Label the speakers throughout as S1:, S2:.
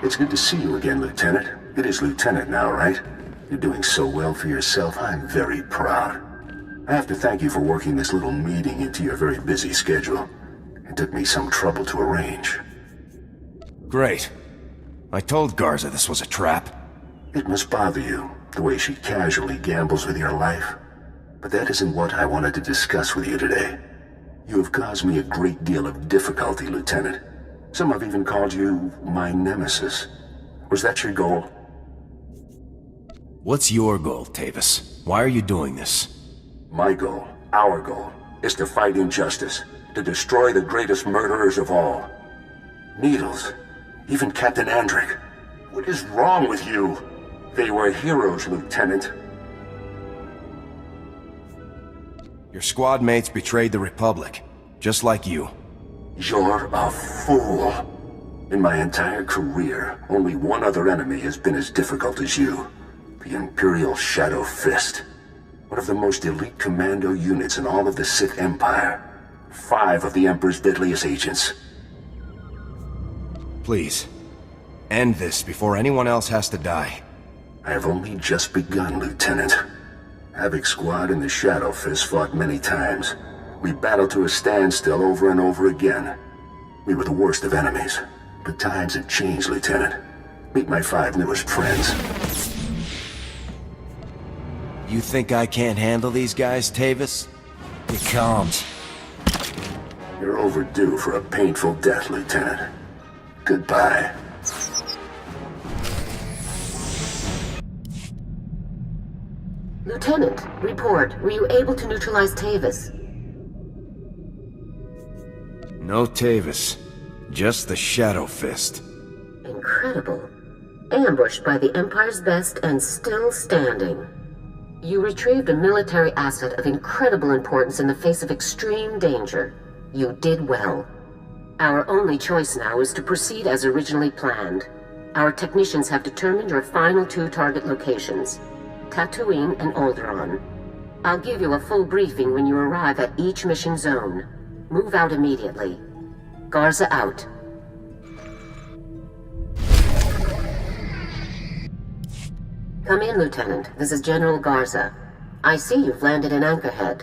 S1: It's good to see you again, Lieutenant. It is Lieutenant now, right? You're doing so well for yourself, I'm very proud. I have to thank you for working this little meeting into your very busy schedule. It took me some trouble to arrange.
S2: Great. I told Garza this was a trap.
S1: It must bother you, the way she casually gambles with your life. But that isn't what I wanted to discuss with you today. You have caused me a great deal of difficulty, Lieutenant. Some have even called you my nemesis. Was that your goal?
S2: What's your goal, Tavis? Why are you doing this?
S1: My goal, our goal, is to fight injustice, to destroy the greatest murderers of all. Needles, even Captain Andric. What is wrong with you? They were heroes, Lieutenant.
S2: Your squad mates betrayed the Republic, just like you.
S1: You're a fool. In my entire career, only one other enemy has been as difficult as you. The Imperial Shadow Fist. One of the most elite commando units in all of the Sith Empire. 5 of the Emperor's deadliest agents.
S2: Please, end this before anyone else has to die.
S1: I have only just begun, Lieutenant. Havoc Squad and the Shadow Fist fought many times. We battled to a standstill over and over again. We were the worst of enemies. But times have changed, Lieutenant. Meet my 5 newest friends.
S2: You think I can't handle these guys, Tavis? You can't.
S1: You're overdue for a painful death, Lieutenant. Goodbye.
S3: Lieutenant, report. Were you able to neutralize Tavis?
S2: No Tavis. Just the Shadow Fist.
S3: Incredible. Ambushed by the Empire's best and still standing. You retrieved a military asset of incredible importance in the face of extreme danger. You did well. Our only choice now is to proceed as originally planned. Our technicians have determined your final 2 target locations, Tatooine and Alderaan. I'll give you a full briefing when you arrive at each mission zone. Move out immediately. Garza out. Come in, Lieutenant. This is General Garza. I see you've landed in Anchorhead.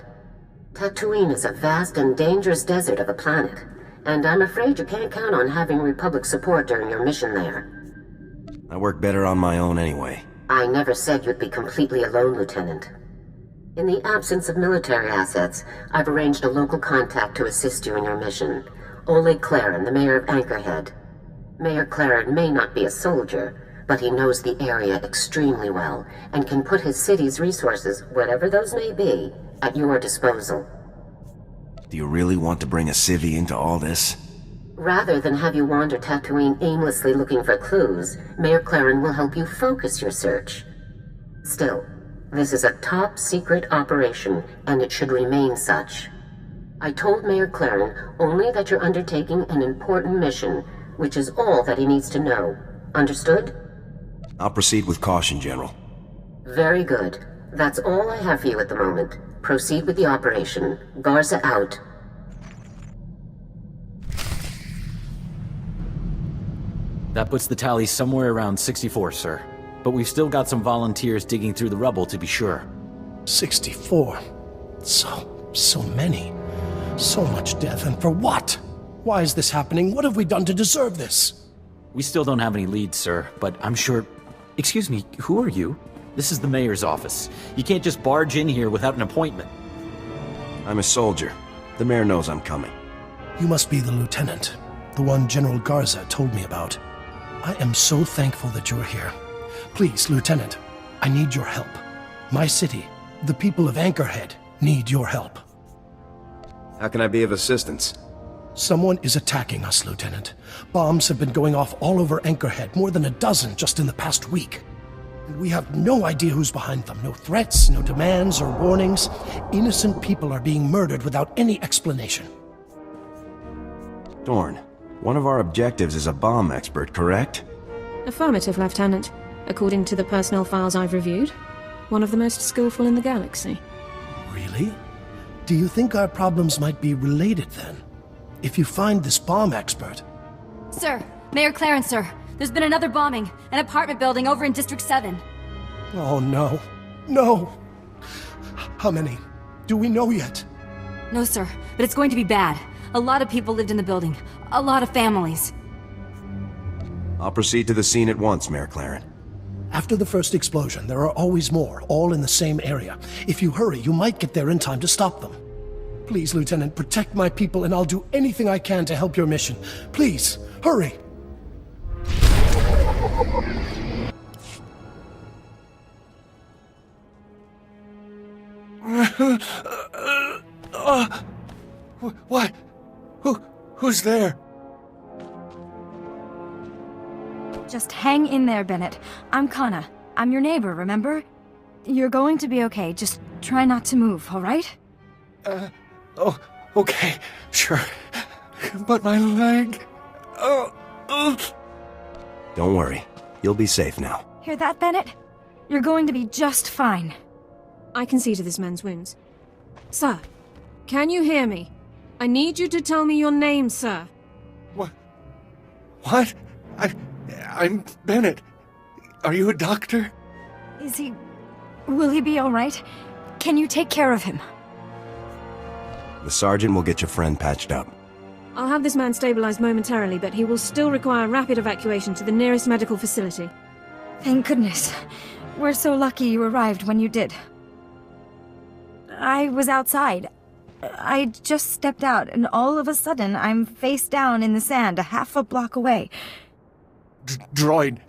S3: Tatooine is a vast and dangerous desert of a planet, and I'm afraid you can't count on having Republic support during your mission there.
S2: I work better on my own anyway.
S3: I never said you'd be completely alone, Lieutenant. In the absence of military assets, I've arranged a local contact to assist you in your mission. Oleg Claren, the mayor of Anchorhead. Mayor Claren may not be a soldier, but he knows the area extremely well and can put his city's resources, whatever those may be, at your disposal.
S2: Do you really want to bring a civvy into all this?
S3: Rather than have you wander Tatooine aimlessly looking for clues, Mayor Claren will help you focus your search. Still, this is a top-secret operation, and it should remain such. I told Mayor Claren only that you're undertaking an important mission, which is all that he needs to know. Understood?
S2: I'll proceed with caution, General.
S3: Very good. That's all I have for you at the moment. Proceed with the operation. Garza out.
S4: That puts the tally somewhere around 64, sir. But we've still got some volunteers digging through the rubble to be sure.
S5: 64. So many. So much death, and for what? Why is this happening? What have we done to deserve this?
S4: We still don't have any leads, sir, but I'm sure... Excuse me, who are you? This is the mayor's office. You can't just barge in here without an appointment.
S2: I'm a soldier. The mayor knows I'm coming.
S5: You must be the lieutenant, the one General Garza told me about. I am so thankful that you're here. Please, Lieutenant, I need your help. My city, the people of Anchorhead, need your help.
S2: How can I be of assistance?
S5: Someone is attacking us, Lieutenant. Bombs have been going off all over Anchorhead, more than a dozen just in the past week. And we have no idea who's behind them. No threats, no demands or warnings. Innocent people are being murdered without any explanation.
S2: Dorne, one of our objectives is a bomb expert, correct?
S6: Affirmative, Lieutenant. According to the personnel files I've reviewed, one of the most skillful in the galaxy.
S5: Really? Do you think our problems might be related then? If you find this bomb expert...
S7: Sir, Mayor Clarence, sir. There's been another bombing. An apartment building over in District 7.
S5: Oh, no. No! How many? Do we know yet?
S7: No, sir, but it's going to be bad. A lot of people lived in the building. A lot of families.
S2: I'll proceed to the scene at once, Mayor Claren.
S5: After the first explosion, there are always more, all in the same area. If you hurry, you might get there in time to stop them. Please, Lieutenant, protect my people, and I'll do anything I can to help your mission. Please, hurry! What? Who's there?
S8: Just hang in there, Bennett. I'm Kana. I'm your neighbor, remember? You're going to be okay. Just try not to move, all right?
S5: Oh, okay, sure. But my leg...
S2: Don't worry. You'll be safe now.
S8: Hear that, Bennett? You're going to be just fine.
S6: I can see to this man's wounds. Sir, can you hear me? I need you to tell me your name, sir.
S5: What? I'm Bennett. Are you a doctor?
S8: Is he... will he be all right? Can you take care of him?
S2: The sergeant will get your friend patched up.
S6: I'll have this man stabilized momentarily, but he will still require rapid evacuation to the nearest medical facility.
S8: Thank goodness. We're so lucky you arrived when you did. I was outside. I just stepped out, and all of a sudden, I'm face down in the sand, a half a block away.
S5: Droid.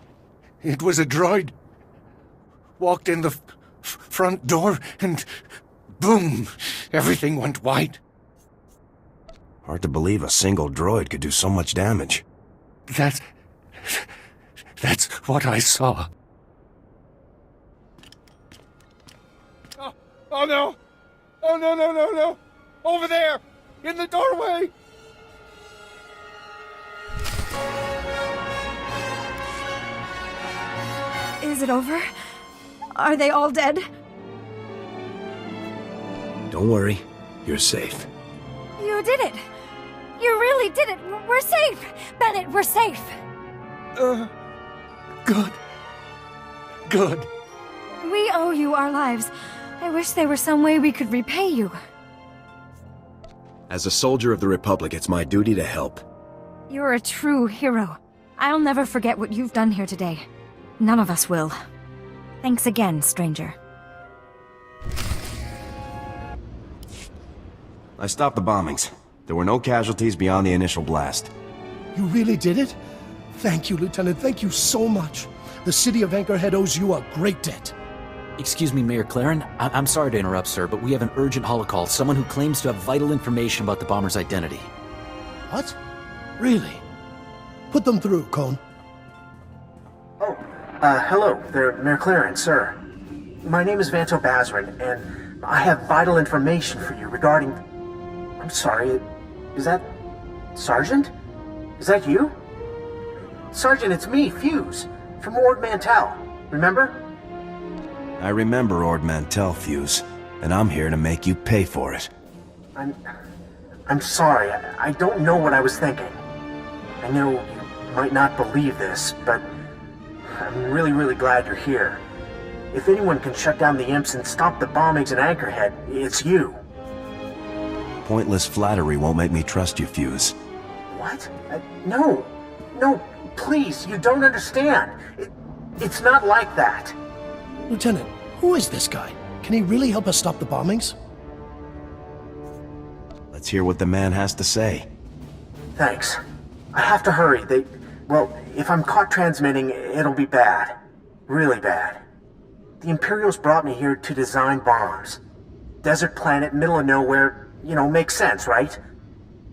S5: It was a droid. Walked in the front door, and boom! Everything went white.
S2: Hard to believe a single droid could do so much damage.
S5: That's what I saw. Oh no! Oh no! Over there! In the doorway!
S8: Is it over? Are they all dead?
S2: Don't worry. You're safe.
S8: You did it! You really did it! We're safe! Bennett, we're safe!
S5: Good.
S8: We owe you our lives. I wish there were some way we could repay you.
S2: As a soldier of the Republic, it's my duty to help.
S8: You're a true hero. I'll never forget what you've done here today. None of us will. Thanks again, stranger.
S2: I stopped the bombings. There were no casualties beyond the initial blast.
S5: You really did it? Thank you, Lieutenant. Thank you so much. The city of Anchorhead owes you a great debt.
S4: Excuse me, Mayor Claren. I'm sorry to interrupt, sir, but we have an urgent holocall. Someone who claims to have vital information about the bomber's identity.
S5: What? Really? Put them through, Cone.
S9: Hello there, Mayor Claren, sir. My name is Vanto Bazrin, and I have vital information for you regarding... I'm sorry, is that... Sergeant? Is that you? Sergeant, it's me, Fuse, from Ord Mantell. Remember?
S2: I remember Ord Mantell, Fuse, and I'm here to make you pay for it.
S9: I'm sorry, I don't know what I was thinking. I know you might not believe this, but I'm really glad you're here. If anyone can shut down the imps and stop the bombings in Anchorhead, it's you.
S2: Pointless flattery won't make me trust you, Fuse.
S9: What? No, please, you don't understand. It's not like that.
S5: Lieutenant, who is this guy? Can he really help us stop the bombings?
S2: Let's hear what the man has to say.
S9: Thanks. I have to hurry. Well, if I'm caught transmitting, it'll be bad. Really bad. The Imperials brought me here to design bombs. Desert planet, middle of nowhere, makes sense, right?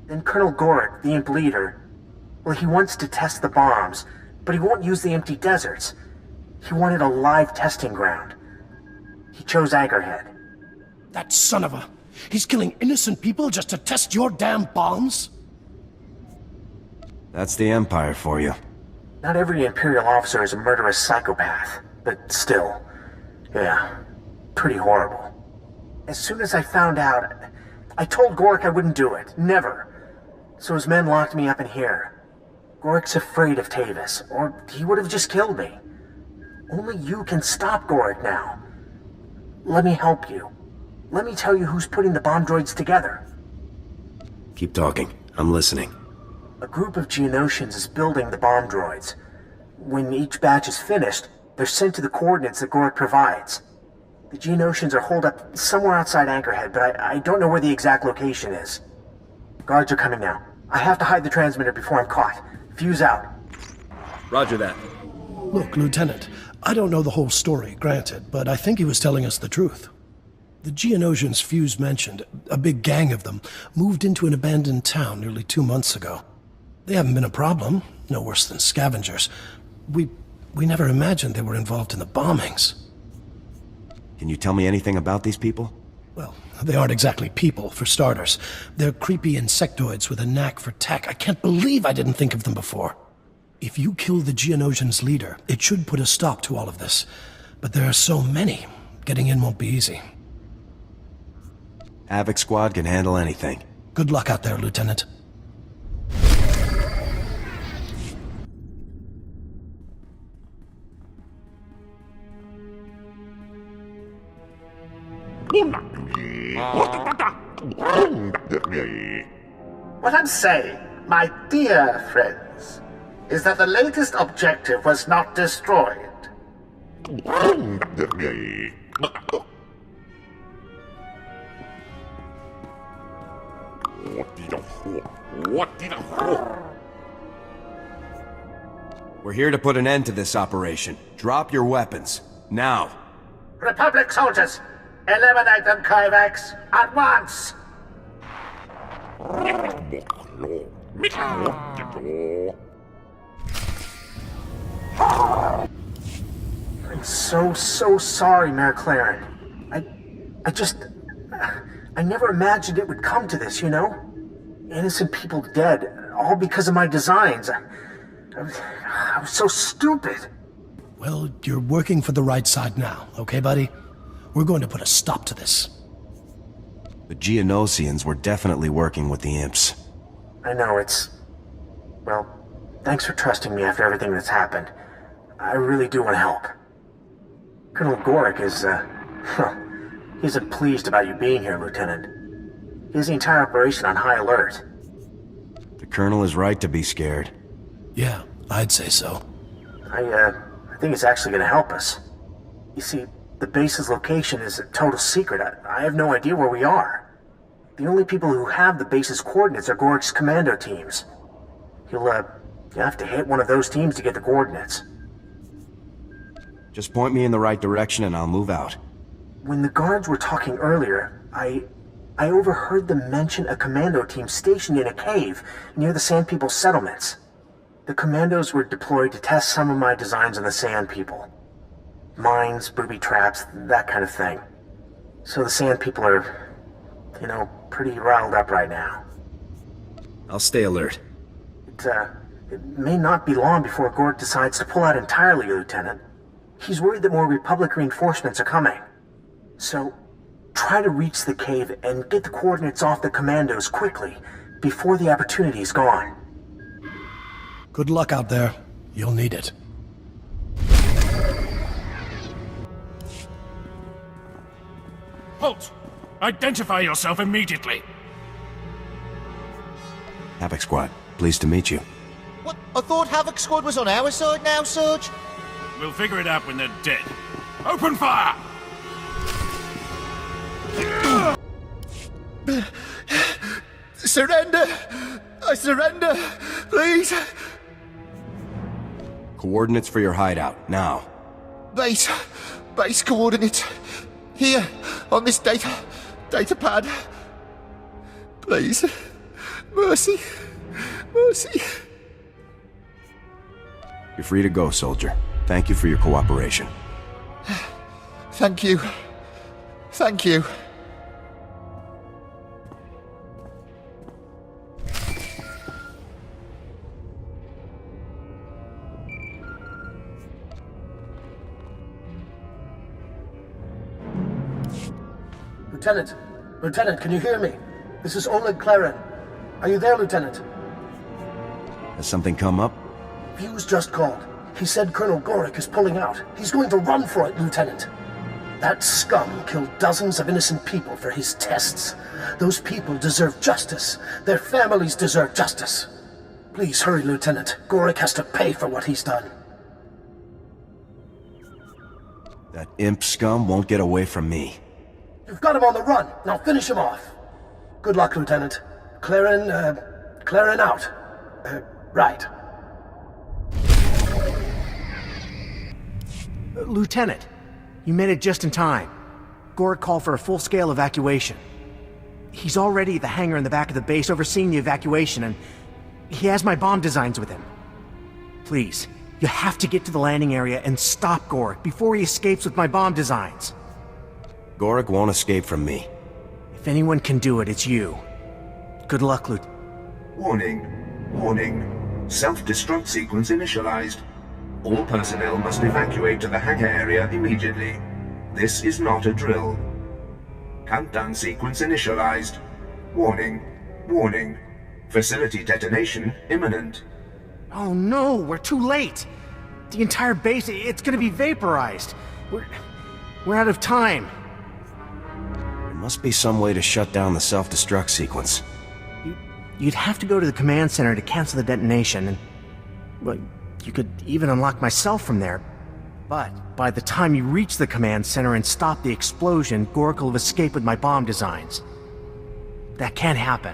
S9: Then Colonel Gorick, the imp leader, well, he wants to test the bombs, but he won't use the empty deserts. He wanted a live testing ground. He chose Anchorhead.
S5: That son of a... He's killing innocent people just to test your damn bombs?
S2: That's the Empire for you.
S9: Not every Imperial officer is a murderous psychopath, but still, yeah, pretty horrible. As soon as I found out, I told Gorick I wouldn't do it, never. So his men locked me up in here. Gorik's afraid of Tavis, or he would have just killed me. Only you can stop Gorik now. Let me help you. Let me tell you who's putting the bomb droids together.
S2: Keep talking. I'm listening.
S9: A group of Geonosians is building the bomb droids. When each batch is finished, they're sent to the coordinates that Gorik provides. The Geonosians are holed up somewhere outside Anchorhead, but I don't know where the exact location is. Guards are coming now. I have to hide the transmitter before I'm caught. Fuse out.
S2: Roger that.
S5: Look, Lieutenant, I don't know the whole story, granted, but I think he was telling us the truth. The Geonosians Fuse mentioned, a big gang of them, moved into an abandoned town nearly 2 months ago. They haven't been a problem, no worse than scavengers. We never imagined they were involved in the bombings.
S2: Can you tell me anything about these people?
S5: Well, they aren't exactly people, for starters. They're creepy insectoids with a knack for tech. I can't believe I didn't think of them before. If you kill the Geonosians' leader, it should put a stop to all of this. But there are so many. Getting in won't be easy.
S2: Havoc Squad can handle anything.
S5: Good luck out there, Lieutenant.
S10: What I'm saying, my dear friends, is that the latest objective was not destroyed.
S2: We're here to put an end to this operation. Drop your weapons. Now.
S10: Republic soldiers, eliminate them, Kovacs, at once!
S9: I'm so sorry, Mayor Claren. I never imagined it would come to this, you know? Innocent people dead, all because of my designs. I was so stupid.
S5: Well, you're working for the right side now, okay, buddy? We're going to put a stop to this.
S2: The Geonosians were definitely working with the imps.
S9: I know, well, thanks for trusting me after everything that's happened. I really do want to help. Colonel Gorik is, he isn't pleased about you being here, Lieutenant. He has the entire operation on high alert.
S2: The Colonel is right to be scared.
S5: Yeah, I'd say so.
S9: I think it's actually going to help us. You see, the base's location is a total secret. I have no idea where we are. The only people who have the base's coordinates are Gorik's commando teams. You'll have to hit one of those teams to get the coordinates.
S2: Just point me in the right direction and I'll move out.
S9: When the guards were talking earlier, I overheard them mention a commando team stationed in a cave near the Sand People settlements. The commandos were deployed to test some of my designs on the Sand People. Mines, booby traps, that kind of thing. So the Sand People are, pretty riled up right now.
S2: I'll stay alert.
S9: It may not be long before Gorik decides to pull out entirely, Lieutenant. He's worried that more Republic reinforcements are coming. So, try to reach the cave and get the coordinates off the commandos quickly, before the opportunity is gone.
S5: Good luck out there. You'll need it.
S11: Halt! Identify yourself immediately!
S2: Havoc Squad, pleased to meet you.
S12: What? I thought Havoc Squad was on our side now, Sarge?
S11: We'll figure it out when they're dead. Open fire!
S12: Surrender! I surrender! Please!
S2: Coordinates for your hideout, now.
S12: Base coordinates. Here, on this data pad. Please. Mercy.
S2: You're free to go, soldier. Thank you for your cooperation.
S12: Thank you.
S5: Lieutenant, can you hear me? This is Oleg Claren. Are you there, Lieutenant?
S2: Has something come up?
S5: Fuse just called. He said Colonel Gorick is pulling out. He's going to run for it, Lieutenant. That scum killed dozens of innocent people for his tests. Those people deserve justice. Their families deserve justice. Please hurry, Lieutenant. Gorick has to pay for what he's done.
S2: That imp scum won't get away from me.
S5: You've got him on the run. Now finish him off. Good luck, Lieutenant. Claren out. Right.
S9: Lieutenant, you made it just in time. Gorick called for a full-scale evacuation. He's already at the hangar in the back of the base overseeing the evacuation, and he has my bomb designs with him. Please, you have to get to the landing area and stop Gorick before he escapes with my bomb designs.
S2: Gorick won't escape from me.
S9: If anyone can do it, it's you. Good luck, Lieutenant.
S1: Warning. Warning. Self-destruct sequence initialized. All personnel must evacuate to the hangar area immediately. This is not a drill. Countdown sequence initialized. Warning. Warning. Facility detonation imminent.
S9: Oh no, we're too late. The entire base, it's gonna be vaporized. We're out of time.
S2: There must be some way to shut down the self-destruct sequence.
S9: You'd have to go to the command center to cancel the detonation, and... well, you could even unlock myself from there. But by the time you reach the command center and stop the explosion, Gorick will have escaped with my bomb designs. That can't happen.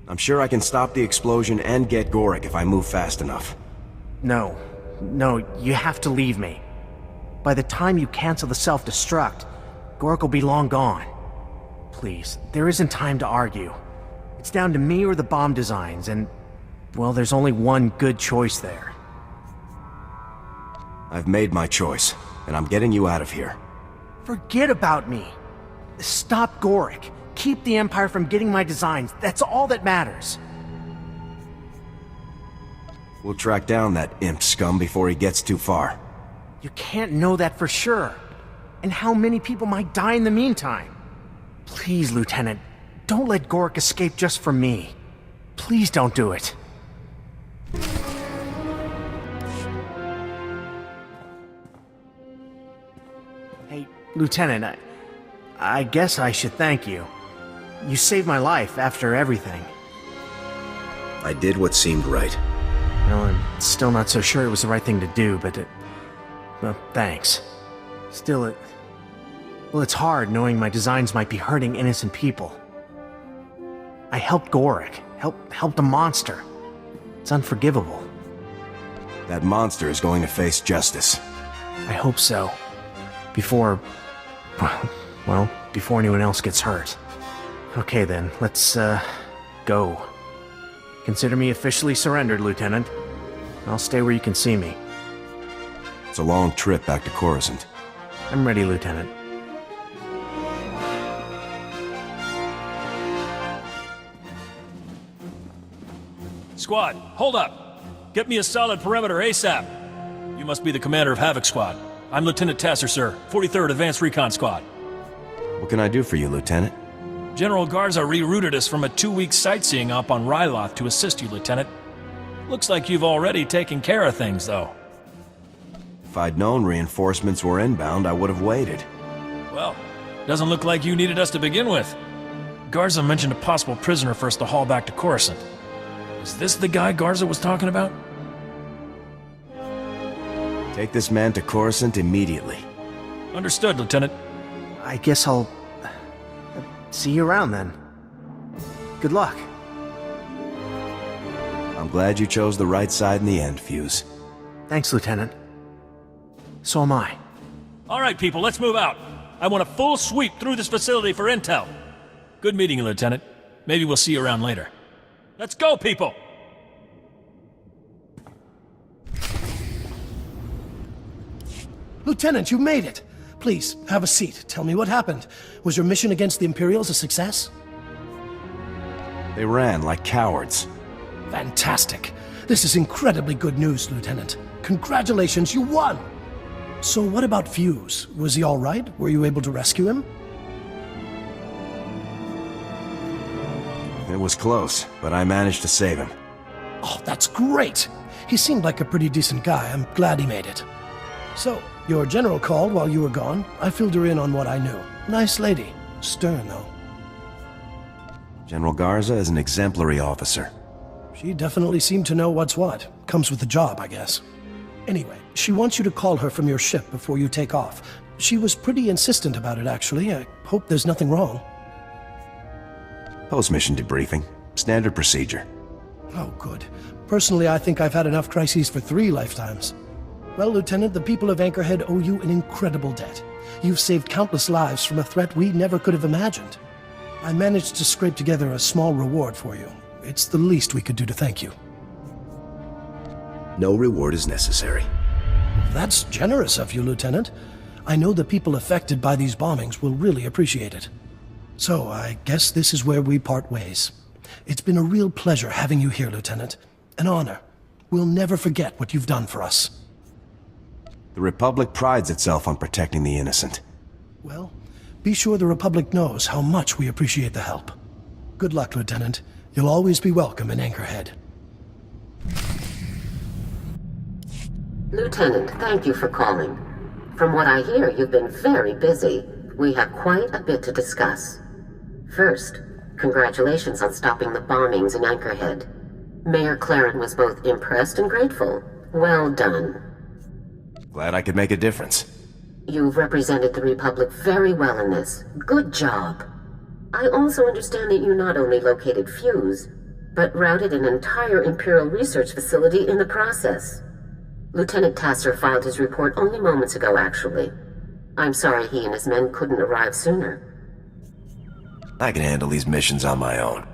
S2: I'm sure I can stop the explosion and get Gorick if I move fast enough.
S9: No, you have to leave me. By the time you cancel the self-destruct, Gorick will be long gone. Please, there isn't time to argue. It's down to me or the bomb designs, and, well, there's only one good choice there.
S2: I've made my choice, and I'm getting you out of here.
S9: Forget about me. Stop Gorick. Keep the Empire from getting my designs. That's all that matters.
S2: We'll track down that imp scum before he gets too far.
S9: You can't know that for sure. And how many people might die in the meantime? Please, Lieutenant, don't let Gorick escape just for me. Please don't do it. Hey, Lieutenant, I guess I should thank you. You saved my life after everything.
S2: I did what seemed right.
S9: Well, I'm still not so sure it was the right thing to do, but well, thanks. Still, it's hard knowing my designs might be hurting innocent people. I helped Gorick, helped a monster. It's unforgivable.
S2: That monster is going to face justice.
S9: I hope so. Before anyone else gets hurt. Okay then, let's, go. Consider me officially surrendered, Lieutenant. I'll stay where you can see me.
S2: It's a long trip back to Coruscant.
S9: I'm ready, Lieutenant.
S13: Squad, hold up! Get me a solid perimeter ASAP! You must be the commander of Havoc Squad. I'm Lieutenant Tasser, sir. 43rd Advanced Recon Squad.
S2: What can I do for you, Lieutenant?
S13: General Garza rerouted us from a 2-week sightseeing op on Ryloth to assist you, Lieutenant. Looks like you've already taken care of things, though.
S2: If I'd known reinforcements were inbound, I would have waited.
S13: Well, doesn't look like you needed us to begin with. Garza mentioned a possible prisoner for us to haul back to Coruscant. Is this the guy Garza was talking about?
S2: Take this man to Coruscant immediately.
S13: Understood, Lieutenant.
S9: I guess I'll... see you around, then. Good luck.
S2: I'm glad you chose the right side in the end, Fuse.
S9: Thanks, Lieutenant. So am I.
S13: All right, people, let's move out. I want a full sweep through this facility for intel. Good meeting you, Lieutenant. Maybe we'll see you around later. Let's go, people!
S5: Lieutenant, you made it! Please, have a seat. Tell me what happened. Was your mission against the Imperials a success?
S2: They ran like cowards.
S5: Fantastic. This is incredibly good news, Lieutenant. Congratulations, you won! So what about Fuse? Was he all right? Were you able to rescue him?
S2: It was close, but I managed to save him.
S5: Oh, that's great! He seemed like a pretty decent guy. I'm glad he made it. So, your general called while you were gone. I filled her in on what I knew. Nice lady. Stern, though.
S2: General Garza is an exemplary officer.
S5: She definitely seemed to know what's what. Comes with the job, I guess. Anyway, she wants you to call her from your ship before you take off. She was pretty insistent about it, actually. I hope there's nothing wrong.
S2: Post-mission debriefing. Standard procedure.
S5: Oh, good. Personally, I think I've had enough crises for 3 lifetimes. Well, Lieutenant, the people of Anchorhead owe you an incredible debt. You've saved countless lives from a threat we never could have imagined. I managed to scrape together a small reward for you. It's the least we could do to thank you.
S2: No reward is necessary.
S5: That's generous of you, Lieutenant. I know the people affected by these bombings will really appreciate it. So, I guess this is where we part ways. It's been a real pleasure having you here, Lieutenant. An honor. We'll never forget what you've done for us.
S2: The Republic prides itself on protecting the innocent.
S5: Well, be sure the Republic knows how much we appreciate the help. Good luck, Lieutenant. You'll always be welcome in Anchorhead.
S3: Lieutenant, thank you for calling. From what I hear, you've been very busy. We have quite a bit to discuss. First, congratulations on stopping the bombings in Anchorhead. Mayor Claren was both impressed and grateful. Well done.
S2: Glad I could make a difference.
S3: You've represented the Republic very well in this. Good job. I also understand that you not only located Fuse, but routed an entire Imperial research facility in the process. Lieutenant Tasser filed his report only moments ago, actually. I'm sorry he and his men couldn't arrive sooner.
S2: I can handle these missions on my own.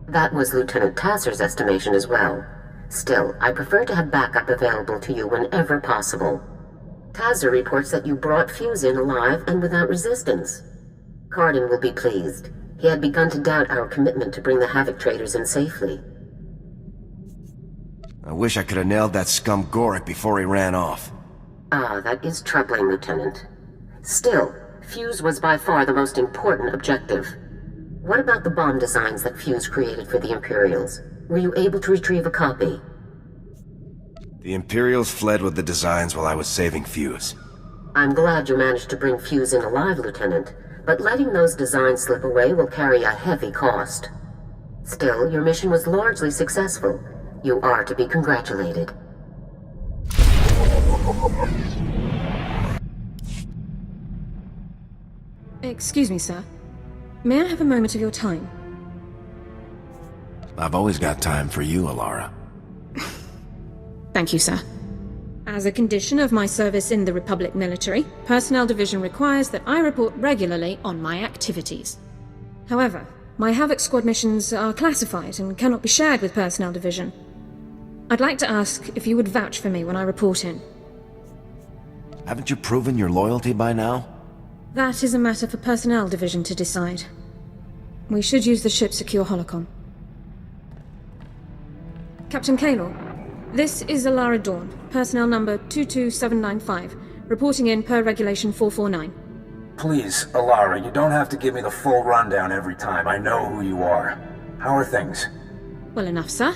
S3: That was Lieutenant Tasser's estimation as well. Still, I prefer to have backup available to you whenever possible. Tasser reports that you brought Fuse in alive and without resistance. Cardin will be pleased. He had begun to doubt our commitment to bring the Havoc traders in safely.
S2: I wish I could have nailed that scum Goric before he ran off.
S3: Ah, that is troubling, Lieutenant. Still, Fuse was by far the most important objective. What about the bomb designs that Fuse created for the Imperials? Were you able to retrieve a copy?
S2: The Imperials fled with the designs while I was saving Fuse.
S3: I'm glad you managed to bring Fuse in alive, Lieutenant, but letting those designs slip away will carry a heavy cost. Still, your mission was largely successful. You are to be congratulated.
S6: Excuse me, sir. May I have a moment of your time?
S2: I've always got time for you, Alara.
S6: Thank you, sir. As a condition of my service in the Republic military, Personnel Division requires that I report regularly on my activities. However, my Havoc Squad missions are classified and cannot be shared with Personnel Division. I'd like to ask if you would vouch for me when I report in.
S2: Haven't you proven your loyalty by now?
S6: That is a matter for Personnel Division to decide. We should use the ship's secure holocom. Captain Kaylor, this is Alara Dorne, personnel number 22795, reporting in per Regulation 449.
S14: Please, Alara, you don't have to give me the full rundown every time. I know who you are. How are things?
S6: Well enough, sir.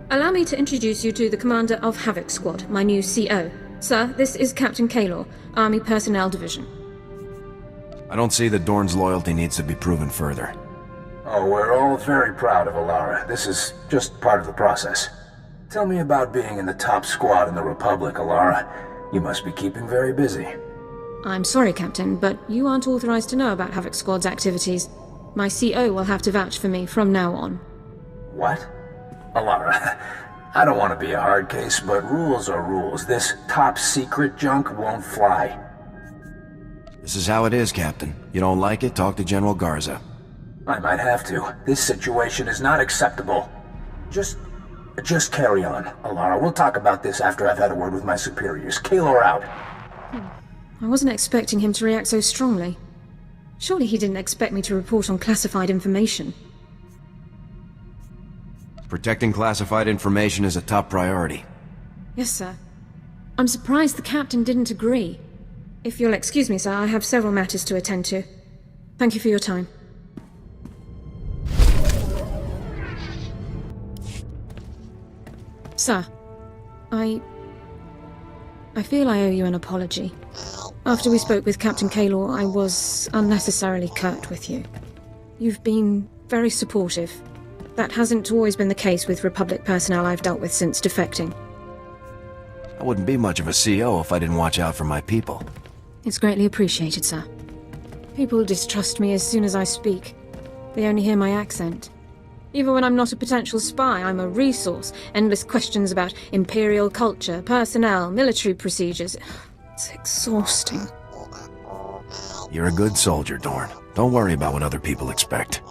S6: Allow me to introduce you to the commander of Havoc Squad, my new CO. Sir, this is Captain Kaylor, Army Personnel Division.
S2: I don't see that Dorne's loyalty needs to be proven further.
S14: Oh, we're all very proud of Alara. This is just part of the process. Tell me about being in the top squad in the Republic, Alara. You must be keeping very busy.
S6: I'm sorry, Captain, but you aren't authorized to know about Havoc Squad's activities. My CO will have to vouch for me from now on.
S14: What? Alara, I don't want to be a hard case, but rules are rules. This top secret junk won't fly.
S2: This is how it is, Captain. You don't like it, talk to General Garza.
S14: I might have to. This situation is not acceptable. Just carry on, Alara. We'll talk about this after I've had a word with my superiors. Kaylor out.
S6: I wasn't expecting him to react so strongly. Surely he didn't expect me to report on classified information.
S2: Protecting classified information is a top priority.
S6: Yes, sir. I'm surprised the captain didn't agree. If you'll excuse me, sir, I have several matters to attend to. Thank you for your time. Sir, I feel I owe you an apology. After we spoke with Captain Kaylor, I was unnecessarily curt with you. You've been very supportive. That hasn't always been the case with Republic personnel I've dealt with since defecting.
S2: I wouldn't be much of a CO if I didn't watch out for my people.
S6: It's greatly appreciated, sir. People distrust me as soon as I speak. They only hear my accent. Even when I'm not a potential spy, I'm a resource. Endless questions about Imperial culture, personnel, military procedures. It's exhausting.
S2: You're a good soldier, Dorne. Don't worry about what other people expect.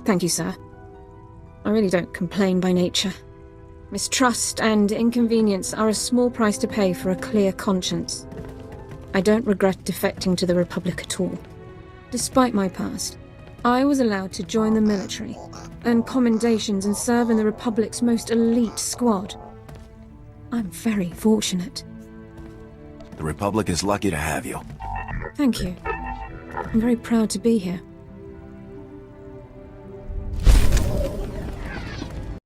S6: Thank you, sir. I really don't complain by nature. Mistrust and inconvenience are a small price to pay for a clear conscience. I don't regret defecting to the Republic at all. Despite my past, I was allowed to join the military, earn commendations and serve in the Republic's most elite squad. I'm very fortunate.
S2: The Republic is lucky to have you.
S6: Thank you. I'm very proud to be here.